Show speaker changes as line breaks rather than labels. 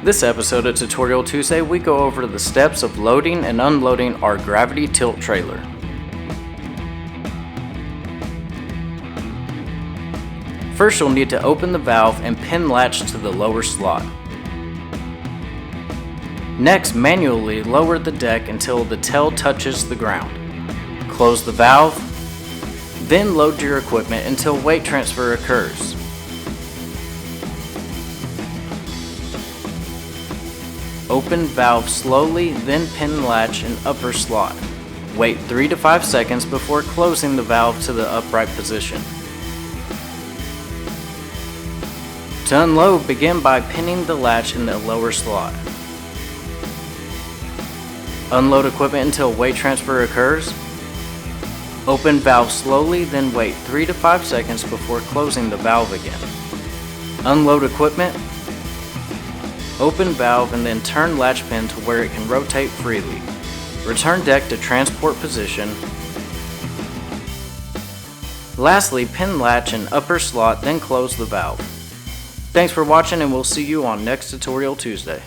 This episode of Tutorial Tuesday, we go over the steps of loading and unloading our gravity tilt trailer. First, you'll need to open the valve and pin latch to the lower slot. Next, manually lower the deck until the tail touches the ground. Close the valve, then load your equipment until weight transfer occurs. Open valve slowly, then pin latch in upper slot. Wait 3 to 5 seconds before closing the valve to the upright position. To unload, begin by pinning the latch in the lower slot. Unload equipment until weight transfer occurs. Open valve slowly, then wait 3 to 5 seconds before closing the valve again. Unload equipment. Open valve and then turn latch pin to where it can rotate freely. Return deck to transport position. Lastly, pin latch in upper slot, then close the valve. Thanks for watching, and we'll see you on next Tutorial Tuesday.